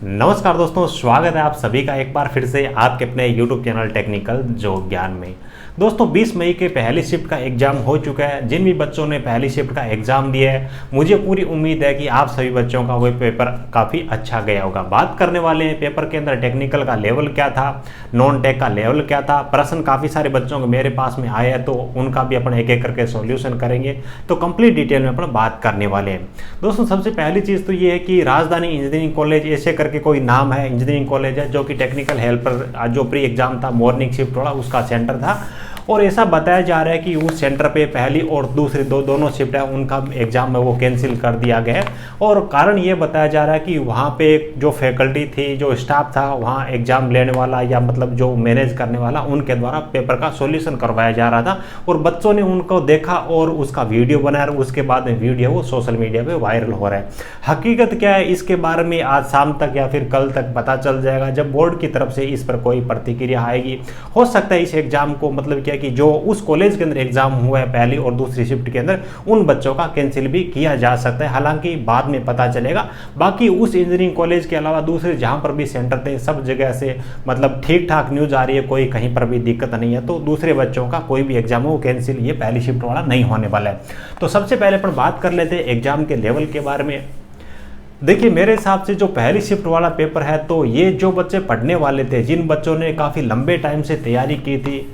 नमस्कार दोस्तों, स्वागत है आप सभी का एक बार फिर से आपके अपने YouTube चैनल टेक्निकल जॉब ज्ञान में। दोस्तों 20 मई के पहली शिफ्ट का एग्ज़ाम हो चुका है। जिन भी बच्चों ने पहली शिफ्ट का एग्ज़ाम दिया है, मुझे पूरी उम्मीद है कि आप सभी बच्चों का वो पेपर काफ़ी अच्छा गया होगा। बात करने वाले हैं पेपर के अंदर टेक्निकल का लेवल क्या था, नॉन टेक का लेवल क्या था। प्रश्न काफ़ी सारे बच्चों के मेरे पास में आए हैं, तो उनका भी अपन एक एक करके सॉल्यूशन करेंगे। तो कंप्लीट डिटेल में अपन बात करने वाले हैं। दोस्तों सबसे पहली चीज़ तो ये है कि राजधानी इंजीनियरिंग कॉलेज ऐसे करके कोई नाम है, इंजीनियरिंग कॉलेज है, जो कि टेक्निकल हेल्पर जो प्री एग्जाम था, मॉर्निंग शिफ्ट वाला, उसका सेंटर था। और ऐसा बताया जा रहा है कि उस सेंटर पे पहली और दूसरी दोनों शिफ्ट है, उनका एग्जाम है वो कैंसिल कर दिया गया है। और कारण ये बताया जा रहा है कि वहाँ पे जो फैकल्टी थी, जो स्टाफ था वहाँ एग्जाम लेने वाला या मतलब जो मैनेज करने वाला, उनके द्वारा पेपर का सॉल्यूशन करवाया जा रहा था। और बच्चों ने उनको देखा और उसका वीडियो बनाया, और उसके बाद में वीडियो वो सोशल मीडिया पे वायरल हो रहा है। हकीकत क्या है इसके बारे में आज शाम तक या फिर कल तक पता चल जाएगा, जब बोर्ड की तरफ से इस पर कोई प्रतिक्रिया आएगी। हो सकता है इस एग्जाम को मतलब क्या कि जो उस कॉलेज के अंदर एग्जाम हुआ है पहली और दूसरी शिफ्ट के अंदर, उन बच्चों का कैंसिल भी किया जा सकता है। हालांकि बाद में पता चलेगा। बाकी उस इंजीनियरिंग कॉलेज के अलावा दूसरे जहां पर भी सेंटर थे, सब जगह से मतलब ठीक ठाक न्यूज आ रही है, कोई कहीं पर भी दिक्कत नहीं है। तो दूसरे बच्चों का कोई भी एग्जाम हो कैंसिल, ये पहली शिफ्ट वाला नहीं होने वाला है। तो सबसे पहले अपन बात कर लेते हैं एग्जाम के लेवल के बारे में। देखिए मेरे हिसाब से जो पहली शिफ्ट वाला पेपर है, तो ये जो बच्चे पढ़ने वाले थे, जिन बच्चों ने काफ़ी लंबे टाइम से तैयारी की थी,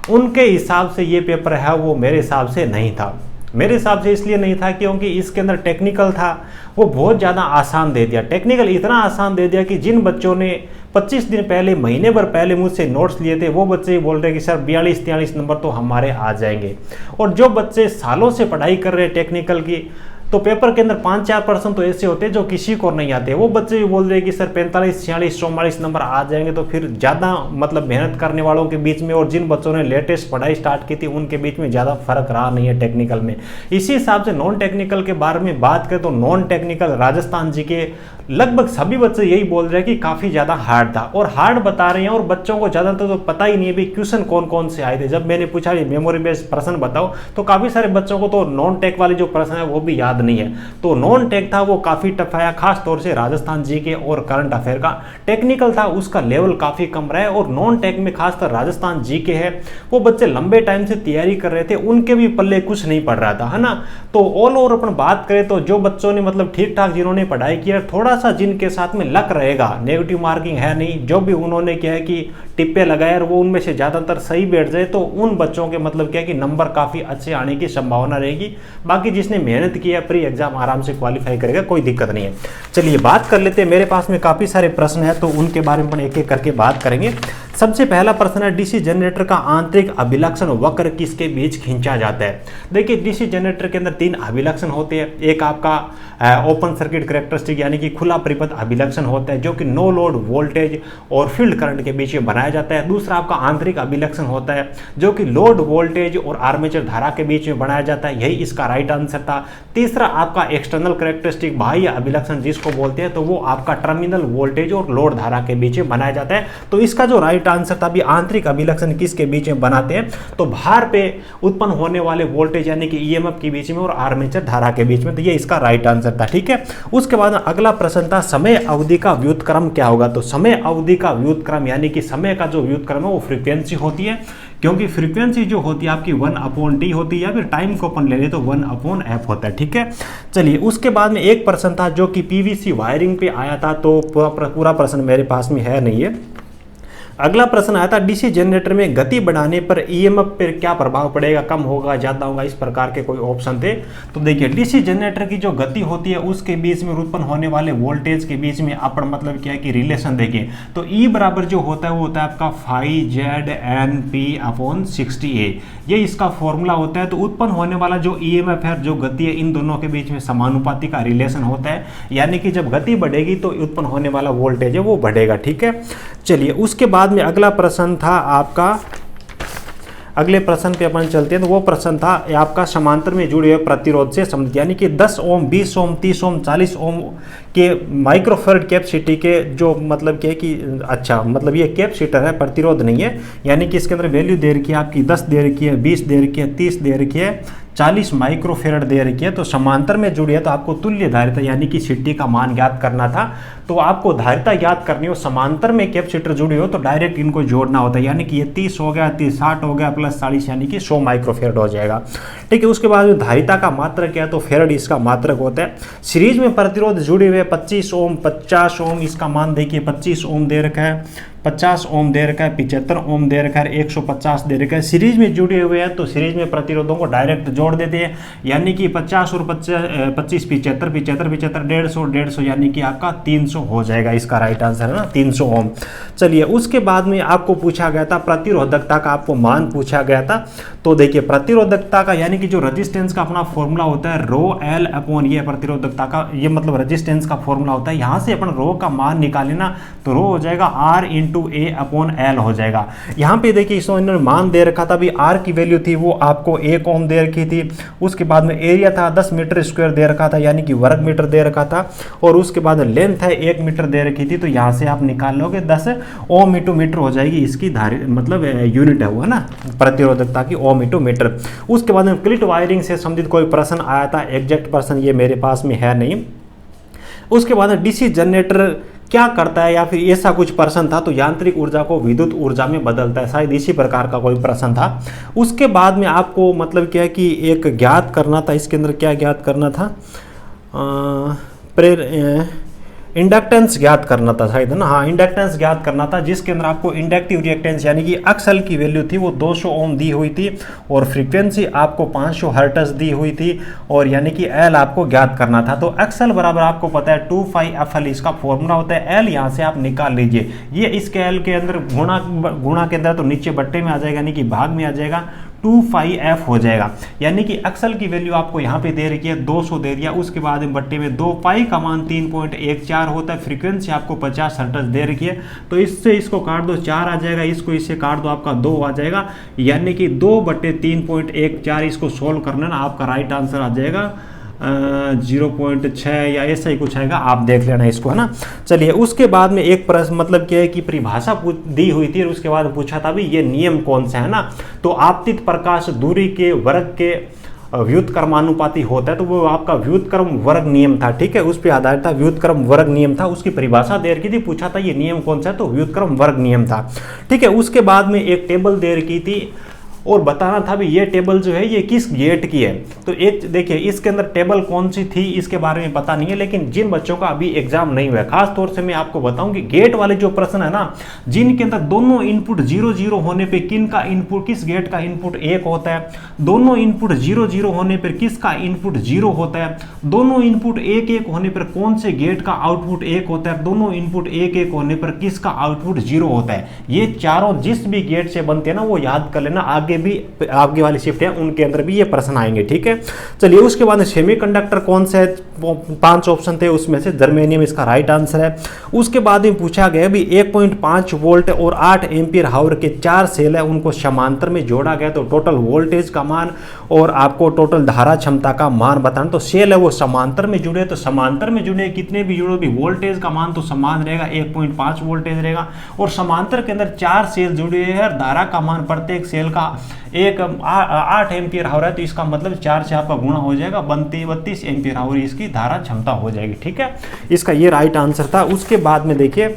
उनके हिसाब से ये पेपर है वो मेरे हिसाब से नहीं था। मेरे हिसाब से इसलिए नहीं था क्योंकि इसके अंदर टेक्निकल था वो बहुत ज़्यादा आसान दे दिया। टेक्निकल इतना आसान दे दिया कि जिन बच्चों ने 25 दिन पहले, महीने भर पहले मुझसे नोट्स लिए थे, वो बच्चे बोल रहे कि सर 42-43 नंबर तो हमारे आ जाएंगे। और जो बच्चे सालों से पढ़ाई कर रहे हैं टेक्निकल की, तो पेपर के अंदर 5-4% तो ऐसे होते हैं जो किसी को नहीं आते। वो बच्चे भी बोल रहे हैं कि सर 45-46-44 नंबर आ जाएंगे। तो फिर ज़्यादा मतलब मेहनत करने वालों के बीच में और जिन बच्चों ने लेटेस्ट पढ़ाई स्टार्ट की थी, उनके बीच में ज़्यादा फर्क रहा नहीं है टेक्निकल में। इसी हिसाब से नॉन टेक्निकल के बारे में बात करें तो नॉन टेक्निकल राजस्थान जी के लगभग सभी बच्चे यही बोल रहे हैं कि काफ़ी ज़्यादा हार्ड था, और हार्ड बता रहे हैं। और बच्चों को ज़्यादातर तो पता ही नहीं है भी क्वेश्चन कौन कौन से आए थे। जब मैंने पूछा मेमोरी बेस्ड प्रश्न बताओ, तो काफ़ी सारे बच्चों को तो नॉन टेक वाले जो प्रश्न है वो भी याद नहीं है। तो नॉन टेक था वो काफ़ी टफ आया, खास तौर से राजस्थान जी के और करंट अफेयर का। टेक्निकल था उसका लेवल काफ़ी कम रहा है। और नॉन टेक में खासकर राजस्थान जी के है, वो बच्चे लंबे टाइम से तैयारी कर रहे थे, उनके भी पल्ले कुछ नहीं पड़ रहा था, है ना। तो ऑल ओवर अपन बात करें तो जो बच्चों ने मतलब ठीक ठाक जिन्होंने पढ़ाई किया, थोड़ा सा जिनके साथ में लक रहेगा, नेगेटिव मार्किंग है नहीं, जो भी उन्होंने क्या है कि टिप्पे लगाए और वो उनमें से ज़्यादातर सही बैठ जाए, तो उन बच्चों के मतलब क्या है कि नंबर काफ़ी अच्छे आने की संभावना रहेगी। बाकी जिसने मेहनत की है प्री एग्जाम आराम से क्वालिफाई करेगा, कोई दिक्कत नहीं है। चलिए बात कर लेते हैं। मेरे पास में काफ़ी सारे प्रश्न हैं, तो उनके बारे में एक एक करके बात करेंगे। सबसे पहला प्रश्न है, डीसी जनरेटर का आंतरिक अभिलक्षण वक्र किसके बीच खींचा जाता है। देखिए डीसी जनरेटर के अंदर 3 अभिलक्षण होते हैं। एक आपका ओपन सर्किट कैरेक्टरिस्टिक यानी कि खुला परिपथ अभिलक्षण होता है, जो कि नो लोड वोल्टेज और फील्ड करंट के बीच में बनाया जाता है। दूसरा आपका आंतरिक अभिलक्षण होता है, जो कि लोड वोल्टेज और आर्मेचर धारा के बीच में बनाया जाता है। यही इसका राइट आंसर था। तीसरा आपका एक्सटर्नल कैरेक्टरिस्टिक बाह्य अभिलक्षण जिसको बोलते हैं, तो वो आपका टर्मिनल वोल्टेज और लोड धारा के बीच में बनाया जाता है। तो इसका जो राइट आंसर था, भी आंतरिक अभिलक्षण किसके बीच में बनाते हैं, तो भार पे उत्पन्न होने वाले वोल्टेज यानी कि ईएमएफ के बीच में और आर्मेचर धारा के बीच में। तो ये इसका राइट आंसर था, ठीक है। उसके बाद अगला प्रश्न था, समय अवधि का व्युत्क्रम क्या होगा। तो समय अवधि का व्युत्क्रम यानी कि समय का जो व्युत्क्रम है वो फ्रीक्वेंसी होती है, क्योंकि फ्रीक्वेंसी जो होती है आपकी 1/t होती है, या फिर टाइम को अपन ले ले तो 1/f होता है, ठीक है। चलिए उसके बाद में एक प्रश्न था जो कि पीवीसी वायरिंग पे आया था, तो पूरा प्रश्न मेरे पास में है नहीं है। अगला प्रश्न आया था, डीसी जनरेटर में गति बढ़ाने पर ईएमएफ पर क्या प्रभाव पड़ेगा, कम होगा ज़्यादा होगा, इस प्रकार के कोई ऑप्शन थे। तो देखिए डीसी जनरेटर की जो गति होती है उसके बीच में उत्पन्न होने वाले वोल्टेज के बीच में अपन मतलब क्या है कि रिलेशन देखिए, तो ई बराबर जो होता है वो होता है आपका φZnP/60A, ये इसका फॉर्मूला होता है। तो उत्पन्न होने वाला जो ईएमएफ है, जो गति है, इन दोनों के बीच में समानुपाती का रिलेशन होता है, यानी कि जब गति बढ़ेगी तो उत्पन्न होने वाला वोल्टेज है वो बढ़ेगा, ठीक है। चलिए उसके बाद में अगला प्रश्न था आपका, अगले प्रश्न पे अपन चलते हैं। तो वो प्रश्न था आपका समांतर में जुड़े हुए प्रतिरोध से संबंधित, यानी कि 10 ओम, 20 ओम, 30 ओम, 40 ओम के माइक्रोफेरेड कैपेसिटी के जो मतलब क्या है कि अच्छा मतलब ये कैपेसिटर है, प्रतिरोध नहीं है। यानी कि इसके अंदर वैल्यू दे रखी है आपकी 10 दे रखी है, 20 दे रखी है, 30 दे रखी है, 40 माइक्रोफेरड दे रखी है। तो समांतर में जुड़ी है तो आपको तुल्य धारिता यानी कि सीटी का मान ज्ञात करना था। तो आपको धारिता ज्ञात करनी हो, समांतर में कैपेसिटर जुड़ी हो तो डायरेक्ट इनको जोड़ना होता है, यानी कि ये 30 हो गया, 60 हो गया प्लस 40 यानी कि 100 माइक्रोफेरड हो जाएगा। ठीक है, उसके बाद में धारिता का मात्रक क्या है, तो फेरड इसका मात्रक होता है। सीरीज में प्रतिरोध जुड़े हुए 25 ओम, 50 ओम, इसका मान देखिए 25 ओम दे रखा है, 50 ओम दे रखा है, 75 ओम दे रखा है, 150 दे रखा है। सीरीज में जुड़े हुए हैं तो सीरीज में प्रतिरोधों को डायरेक्ट जोड़ देते हैं, यानी कि 50 और 25 75 75 75 150 यानी कि आपका 300 हो जाएगा। इसका राइट आंसर है ना 300 ओम। चलिए, उसके बाद में आपको पूछा गया था प्रतिरोधकता का, आपको मान पूछा गया था। तो देखिए प्रतिरोधकता का यानी कि जो रेजिस्टेंस का अपना फॉर्मूला होता है रो एल अपॉन, ये प्रतिरोधकता का ये मतलब रेजिस्टेंस का फॉर्मूला होता है। यहाँ से अपन रो का मान निकाले ना तो रो हो जाएगा R इंटू ए अपॉन एल हो जाएगा। यहाँ पे देखिए इन्होंने मान दे रखा था, अभी R की वैल्यू थी वो आपको 1 ओम दे रखी थी। उसके बाद में एरिया था 10 मीटर स्क्वायर दे रखा था, यानी कि वर्ग मीटर दे रखा था। और उसके बाद लेंथ है 1 मीटर दे रखी थी। तो यहाँ से आप निकाल लोगे 10 ओम इंटू मीटर हो जाएगी इसकी मतलब यूनिट है वो, है ना, प्रतिरोधकता की ओम इंटू मीटर। उसके बाद में क्लिट वायरिंग से संबंधित कोई प्रश्न आया था, एग्जैक्ट प्रश्न ये मेरे पास में है नहीं। उसके बाद डीसी जनरेटर क्या करता है या फिर ऐसा कुछ प्रश्न था, तो यांत्रिक ऊर्जा को विद्युत ऊर्जा में बदलता है, शायद इसी प्रकार का कोई प्रश्न था। उसके बाद में आपको मतलब क्या है कि एक ज्ञात करना था, इसके अंदर क्या ज्ञात करना था, इंडक्टेंस ज्ञात करना था शायद, है ना, हाँ इंडक्टेंस ज्ञात करना था, जिसके अंदर आपको इंडक्टिव रिएक्टेंस यानी कि एक्सल की वैल्यू थी वो 200 ओम दी हुई थी और फ्रीक्वेंसी आपको 500 हर्ट्ज दी हुई थी और यानी कि एल आपको ज्ञात करना था। तो एक्सल बराबर आपको पता है 2πfl इसका फॉर्मूला होता है। एल यहाँ से आप निकाल लीजिए, ये इसके एल के अंदर गुणा के अंदर तो नीचे बट्टे में आ जाएगा यानी कि भाग में आ जाएगा, 2πf हो जाएगा। यानी कि एक्सल की वैल्यू आपको यहाँ पे दे रखी है 200 दे दिया, उसके बाद में बट्टे में 2 पाई का मान 3.14 होता है, फ्रीक्वेंसी आपको 50 हर्ट्ज दे रखी है। तो इससे इसको काट दो 4 आ जाएगा, इसको इससे काट दो आपका 2 आ जाएगा, यानी कि 2/3.14 इसको सोल्व करना ना आपका राइट आंसर आ जाएगा 0.6 या ऐसा ही कुछ आएगा, आप देख लेना इसको, है ना। चलिए, उसके बाद में एक प्रश्न मतलब क्या है कि परिभाषा दी हुई थी और उसके बाद पूछा था भी ये नियम कौन सा है ना, तो आपतित प्रकाश दूरी के वर्ग के व्युत्क्रमानुपाती होता है, तो वो आपका व्युत्क्रम वर्ग नियम था। ठीक है, उस पर आधारित था, व्युत्क्रम वर्ग नियम था, उसकी परिभाषा दे रखी थी, पूछा था ये नियम कौन सा है, तो व्युत्क्रम वर्ग नियम था। ठीक है, उसके बाद में एक टेबल दे रखी थी और बताना था भी ये टेबल जो है ये किस गेट की है। तो एक देखिए इसके अंदर टेबल कौन सी थी इसके बारे में पता नहीं है, लेकिन जिन बच्चों का अभी एग्जाम नहीं हुआ है, खास तौर से मैं आपको बताऊं कि गेट वाले जो प्रश्न है ना, जिनके अंदर दोनों इनपुट 0-0 होने पे किन का इनपुट, किस गेट का इनपुट 1 होता है, दोनों इनपुट 0-0 होने पर किसका इनपुट 0 होता है, दोनों इनपुट 1-1 होने पर कौन से गेट का आउटपुट 1 होता है, दोनों इनपुट 1-1 होने पर किसका आउटपुट 0 होता है, ये चारों जिस भी गेट से बनते हैं ना वो याद कर लेना, आगे भी आगे वाली शिफ्ट है उनके अंदर भी ये प्रश्न आएंगे। ठीक है, चलिए, उसके बाद सेमीकंडक्टर कौन से 5 ऑप्शन थे, उसमें से जर्मेनियम इसका राइट आंसर है। उसके बाद में पूछा गया भी 1.5 वोल्ट और 8 एम्पियर हावर के 4 सेल है, उनको समांतर में जोड़ा गया, तो टोटल वोल्टेज का मान और आपको टोटल धारा क्षमता का मान बताना। तो सेल है वो समांतर में जुड़े, तो समांतर में जुड़े कितने भी जुड़े भी वोल्टेज का मान तो समान रहेगा, 1.5 वोल्टेज रहेगा, और समांतर के अंदर 4 सेल जुड़े हैं, धारा का मान प्रत्येक सेल का 8 एम्पियर हावर है, तो इसका मतलब 4 से आपका गुणा हो जाएगा, 32 एम्पियर हावर इसकी धारा क्षमता हो जाएगी। ठीक है, इसका ये राइट आंसर था। उसके बाद में देखिए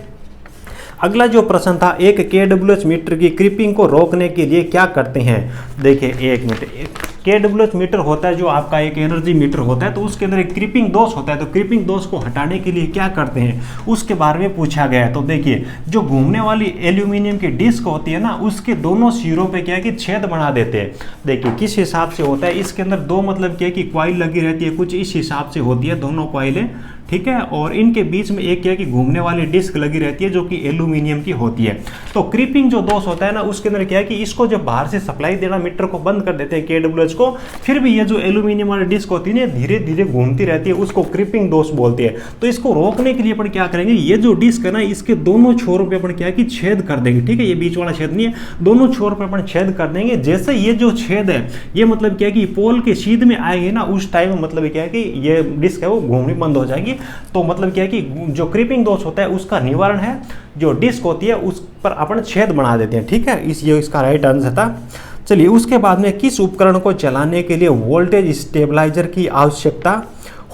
अगला जो प्रश्न था, एक KWH मीटर की क्रीपिंग को रोकने के लिए क्या करते हैं। देखिए 1 मिनट, KWH मीटर होता है जो आपका एक एनर्जी मीटर होता है, तो उसके अंदर एक क्रीपिंग दोष होता है, तो क्रीपिंग दोष को हटाने के लिए क्या करते हैं उसके बारे में पूछा गया है। तो देखिए जो घूमने वाली एल्यूमिनियम की डिस्क होती है ना, उसके दोनों सिरों पे क्या है कि छेद बना देते हैं। देखिए किस हिसाब से होता है, इसके अंदर 2 मतलब क्या है कि कॉइल लगी रहती है, कुछ इस हिसाब से होती है दोनों कॉइलें, ठीक है, और इनके बीच में एक क्या है कि घूमने वाली डिस्क लगी रहती है जो कि एल्यूमिनियम की होती है। तो क्रीपिंग जो दोष होता है ना, उसके अंदर क्या है कि इसको जब बाहर से सप्लाई देना मीटर को बंद कर देते हैं KWH को, फिर भी ये जो एल्यूमिनियम वाली डिस्क होती है ना धीरे धीरे घूमती रहती है, उसको क्रीपिंग दोष बोलते हैं। तो इसको रोकने के लिए अपन क्या करेंगे, ये जो डिस्क है ना इसके दोनों छोरों पे अपन क्या है कि छेद कर देंगे। ठीक है, ये बीच वाला छेद नहीं है, दोनों छोर पे अपन छेद कर देंगे। जैसे ये जो छेद है ये मतलब क्या है कि पोल के सीध में आएगी ना, उस टाइम मतलब क्या है कि ये डिस्क है वो घूमनी बंद हो जाएगी। तो मतलब क्या है कि जो क्रीपिंग दोष होता है उसका निवारण है, जो डिस्क होती है उस पर अपन छेद बना देते हैं। ठीक है, ये इसका राइट आंसर था। चलिए उसके बाद में किस उपकरण को चलाने के लिए वोल्टेज स्टेबलाइजर की आवश्यकता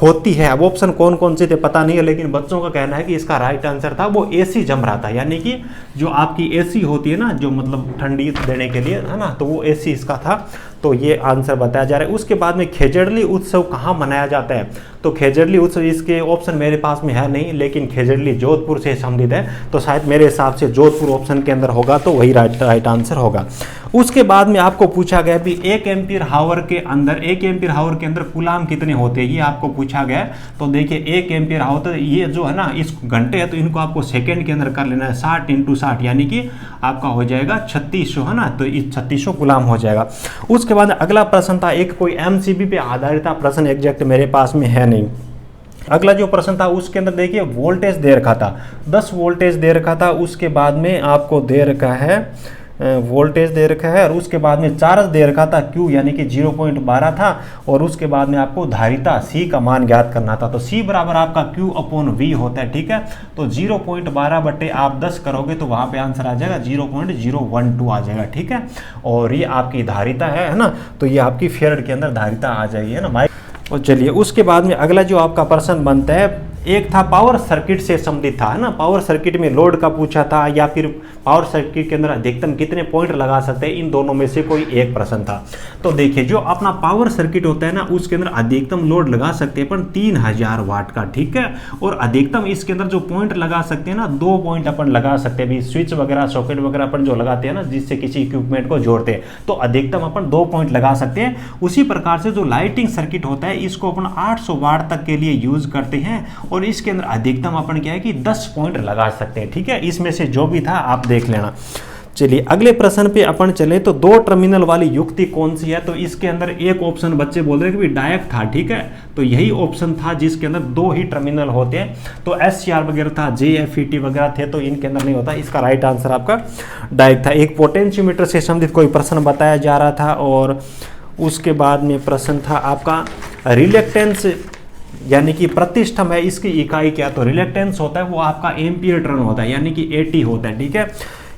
होती है। अब ऑप्शन कौन कौन से थे पता नहीं है, लेकिन बच्चों का कहना है कि इसका राइट आंसर था वो एसी जम रहा था, यानी कि जो आपकी एसी होती है ना, जो मतलब ठंडी देने के लिए है ना, तो वो एसी इसका था। तो ये आंसर बताया जा रहा है। उसके बाद में खेजड़ली उत्सव कहाँ मनाया जाता है, तो खेजड़ली उत्सव, इसके ऑप्शन मेरे पास में है नहीं, लेकिन खेजड़ली जोधपुर से संबंधित है, तो शायद मेरे हिसाब से जोधपुर ऑप्शन के अंदर होगा, तो वही राइट आंसर होगा। उसके बाद में आपको पूछा गया भी 1 एम्पीयर हावर के अंदर, 1 एम्पीयर हावर के अंदर कूलाम कितने होते हैं, ये आपको पूछा गया। तो देखिए 1 एम्पीयर हावर, तो ये जो है ना इस घंटे है, तो इनको आपको सेकेंड के अंदर कर लेना है, 60 × 60, यानी कि आपका हो जाएगा 3600, है ना, तो इस 3600 कूलाम हो जाएगा। उसके बाद अगला प्रश्न था, एक कोई एमसीबी पे आधारित था प्रश्न, एग्जैक्ट मेरे पास में है नहीं। अगला जो प्रश्न था उसके अंदर देखिए वोल्टेज दे रखा था, 10 वोल्टेज दे रखा था। उसके बाद में आपको दे रखा है वोल्टेज दे रखा है, और उसके बाद में चार्ज दे रखा था Q यानी कि 0.12 था, और उसके बाद में आपको धारिता C का मान ज्ञात करना था। तो C बराबर आपका Q/V होता है, ठीक है। तो 0.12 बटे आप 10 करोगे तो वहाँ पे आंसर आ जाएगा 0.012 आ जाएगा, ठीक है। और ये आपकी धारिता है ना, तो ये आपकी फेरड के अंदर धारिता आ जाएगी, है ना। और चलिए उसके बाद में अगला जो आपका प्रश्न बनता है, एक था पावर सर्किट से संबंधित था, है ना, पावर सर्किट में लोड का पूछा था, या फिर पावर सर्किट के अंदर अधिकतम कितने पॉइंट लगा सकते हैं, इन दोनों में से कोई एक प्रश्न था। तो देखिए जो अपना पावर सर्किट होता है ना, उसके अंदर अधिकतम लोड लगा सकते हैं अपन 3000 वाट का, ठीक है। और अधिकतम इसके अंदर जो पॉइंट लगा सकते हैं ना, 2 पॉइंट अपन लगा सकते हैं, भी स्विच वगैरह सॉकेट वगैरह अपन जो लगाते हैं ना, जिससे किसी इक्विपमेंट को जोड़ते हैं, तो अधिकतम अपन 2 पॉइंट लगा सकते हैं। उसी प्रकार से जो लाइटिंग सर्किट होता है, इसको अपन 800 वाट तक के लिए यूज करते हैं, और इसके अंदर अधिकतम अपन क्या है कि 10 पॉइंट लगा सकते हैं, ठीक है। इसमें से जो भी था आप देख लेना। चलिए अगले प्रश्न पे अपन चले, तो 2 टर्मिनल वाली युक्ति कौन सी है, तो इसके अंदर एक ऑप्शन बच्चे बोल रहे हैं कि डायक था, ठीक है। तो यही ऑप्शन था जिसके अंदर 2 ही टर्मिनल होते हैं, तो SCR वगैरह था, JFET वगैरह थे, तो इनके अंदर नहीं होता। इसका राइट आंसर आपका डायक था। एक पोटेंशियोमीटर से संबंधित कोई प्रश्न बताया जा रहा था, और उसके बाद में प्रश्न था आपका रिलेक्टेंस, यानी कि प्रतिष्ठम है, इसकी इकाई क्या, तो रिलेक्टेंस होता है वो आपका एम्पियर टर्न होता है, यानी कि AT होता है, ठीक है।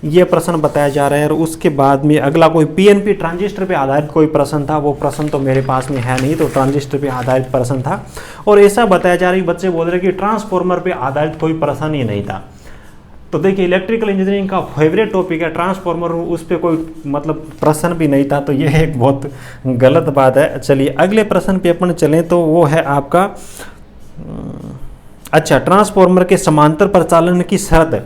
ये प्रश्न बताया जा रहा है। और उसके बाद में अगला कोई PNP ट्रांजिस्टर पे आधारित कोई प्रश्न था, वो प्रश्न तो मेरे पास में है नहीं, तो ट्रांजिस्टर पे आधारित प्रश्न था। और ऐसा बताया जा रहा है, बच्चे बोल रहे हैं कि ट्रांसफॉर्मर पे आधारित कोई प्रश्न ही नहीं था। तो देखिए इलेक्ट्रिकल इंजीनियरिंग का फेवरेट टॉपिक है ट्रांसफॉर्मर, उस पर कोई मतलब प्रश्न भी नहीं था, तो यह एक बहुत गलत बात है। चलिए अगले प्रश्न पे अपन चलें, तो वो है आपका अच्छा, ट्रांसफॉर्मर के समांतर प्रचालन की शर्त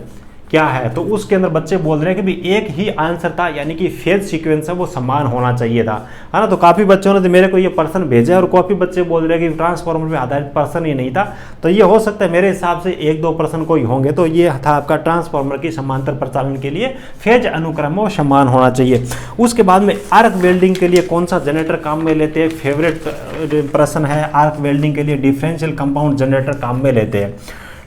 क्या है, तो उसके अंदर बच्चे बोल रहे हैं कि भी एक ही आंसर था, यानी कि फेज सीक्वेंस है वो समान होना चाहिए था, है ना। तो काफ़ी बच्चों ने तो मेरे को ये प्रश्न भेजा है, और काफ़ी बच्चे बोल रहे हैं कि ट्रांसफॉर्मर पे आधारित प्रश्न ही नहीं था। तो ये हो सकता है मेरे हिसाब से 1-2 प्रश्न कोई होंगे। तो ये था आपका ट्रांसफॉर्मर की समांतर प्रचालन के लिए फेज अनुक्रम वो समान होना चाहिए। उसके बाद में आर्क वेल्डिंग के लिए कौन सा जनरेटर काम में लेते हैं, फेवरेट प्रश्न है। आर्क वेल्डिंग के लिए डिफरेंशियल कंपाउंड जनरेटर काम में लेते हैं,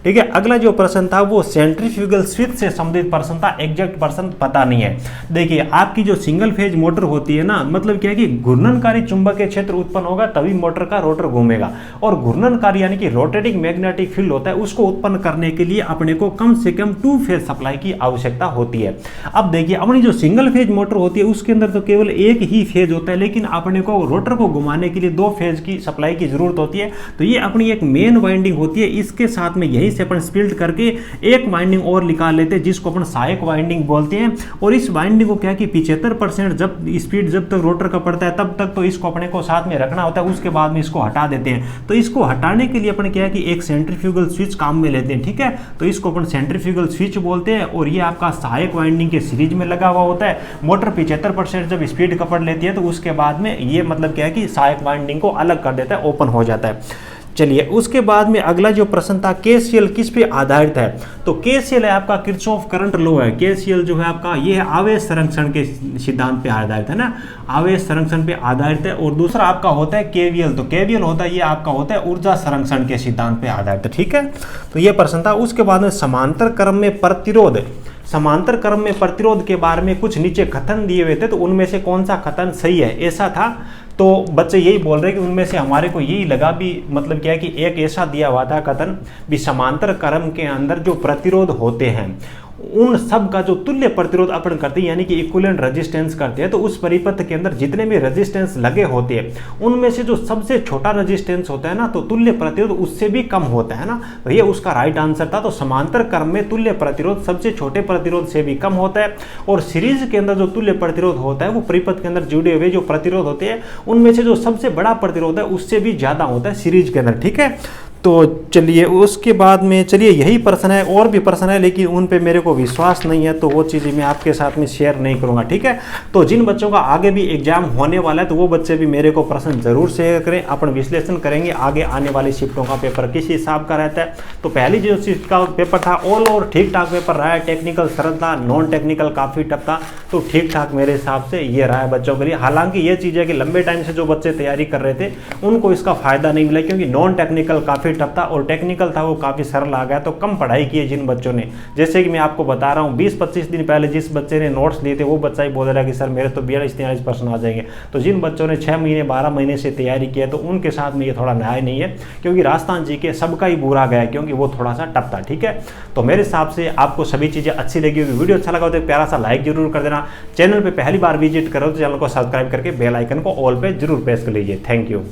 ठीक है। अगला जो प्रश्न था वो सेंट्रीफ्यूगल स्विच से संबंधित प्रश्न था, एग्जैक्ट प्रश्न पता नहीं है। देखिए आपकी जो सिंगल फेज मोटर होती है ना, मतलब क्या है कि घूर्णनकारी चुंबकीय क्षेत्र उत्पन्न होगा तभी मोटर का रोटर घूमेगा, और घूर्णनकारी यानी कि रोटेटिंग मैग्नेटिक फील्ड होता है, उसको उत्पन्न करने के लिए अपने को कम से कम 2 फेज सप्लाई की आवश्यकता होती है। अब देखिए अपनी जो सिंगल फेज मोटर होती है उसके अंदर तो केवल एक ही फेज होता है, लेकिन अपने को रोटर को घुमाने के लिए 2 फेज की सप्लाई की जरूरत होती है। तो ये अपनी एक मेन वाइंडिंग होती है, इसके साथ में यही से अपन स्प्लिट करके एक वाइंडिंग और निकाल लेते हैं, जिसको अपन सहायक वाइंडिंग बोलते हैं। और इस वाइंडिंग को क्या कि 75% जब स्पीड जब तक रोटर का पड़ता है तब तक तो इसको अपने को साथ में रखना होता है, उसके बाद में इसको हटा देते हैं। तो इसको हटाने के लिए अपन क्या है कि एक सेंट्रीफ्यूगल स्विच काम में लेते हैं, ठीक है। तो इसको अपन सेंट्रीफ्यूगल स्विच बोलते हैं, और ये आपका सहायक वाइंडिंग के सीरीज में लगा हुआ होता है। मोटर 75% जब स्पीड पकड़ लेती है तो उसके बाद में ये मतलब क्या है कि सहायक वाइंडिंग को अलग कर देता है, ओपन हो जाता है। चलिए उसके बाद में अगला जो प्रश्न था, KCL किस पे आधारित है, तो KCL है आपका किरचॉफ करंट लॉ है। KCL जो है आपका ये है आवेश संरक्षण के सिद्धांत पे आधारित है ना, आवेश संरक्षण पे आधारित है। और दूसरा आपका होता है KVL, तो KVL होता है ये आपका होता है ऊर्जा संरक्षण के सिद्धांत पे आधारित है, ठीक है। तो ये प्रश्न था। उसके बाद में समांतर क्रम में प्रतिरोध, समांतर क्रम में प्रतिरोध के बारे में कुछ नीचे कथन दिए हुए थे, तो उनमें से कौन सा कथन सही है, ऐसा था। तो बच्चे यही बोल रहे हैं कि उनमें से हमारे को यही लगा भी मतलब क्या है कि एक ऐसा दिया हुआ था कथन भी समांतर क्रम के अंदर जो प्रतिरोध होते हैं उन सब का जो तुल्य प्रतिरोध अपन करते हैं यानी कि इक्विवेलेंट रेजिस्टेंस करते हैं, तो उस परिपथ के अंदर जितने भी रेजिस्टेंस लगे होते हैं उनमें से जो सबसे छोटा रेजिस्टेंस होता है ना, तो तुल्य प्रतिरोध उससे भी कम होता है ना। तो ये उसका राइट आंसर था। तो समांतर क्रम में तुल्य प्रतिरोध सबसे छोटे प्रतिरोध से भी कम होता है, और सीरीज के अंदर जो तुल्य प्रतिरोध होता है वो परिपथ के अंदर जुड़े हुए जो प्रतिरोध होते हैं उनमें से जो सबसे बड़ा प्रतिरोध है उससे भी ज्यादा होता है सीरीज के अंदर। ठीक है, तो चलिए उसके बाद में चलिए यही प्रश्न है, और भी प्रश्न है लेकिन उन पे मेरे को विश्वास नहीं है, तो वो चीज़ें मैं आपके साथ में शेयर नहीं करूंगा। ठीक है, तो जिन बच्चों का आगे भी एग्जाम होने वाला है तो वो बच्चे भी मेरे को प्रश्न जरूर शेयर करें, अपन विश्लेषण करेंगे आगे आने वाली शिफ्टों का पेपर किस हिसाब का रहता है। तो पहली जो शिफ्ट का पेपर था ऑल ओवर ठीक ठाक पेपर रहा है, टेक्निकल सरल था, नॉन टेक्निकल काफ़ी टफ था, तो ठीक ठाक मेरे हिसाब से ये रहा है बच्चों के लिए। हालांकि ये चीज़ है कि लंबे टाइम से जो बच्चे तैयारी कर रहे थे उनको इसका फायदा नहीं मिला, क्योंकि नॉन टेक्निकल काफ़ी टफ था और टेक्निकल था वो काफ़ी सरल आ गया। तो कम पढ़ाई की है जिन बच्चों ने, जैसे कि मैं आपको बता रहा हूँ 20-25 दिन पहले जिस बच्चे ने नोट्स लिए थे वो बच्चा ही बोल रहा है कि सर मेरे तो 42-43 प्रश्न आ जाएंगे। तो जिन बच्चों ने 6 महीने 12 महीने से तैयारी की है तो उनके साथ में ये थोड़ा न्याय नहीं है, क्योंकि राजस्थान जी के सबका ही बुरा गया क्योंकि वो थोड़ा सा टफ था। ठीक है, तो मेरे हिसाब से आपको सभी चीज़ें अच्छी लगी होगी। वीडियो अच्छा लगा तो प्यारा सा लाइक जरूर कर देना। चैनल पर पहली बार विजिट करो तो चैनल को सब्सक्राइब करके बेल आइकन को ऑल पे जरूर प्रेस कर लीजिए। Thank you.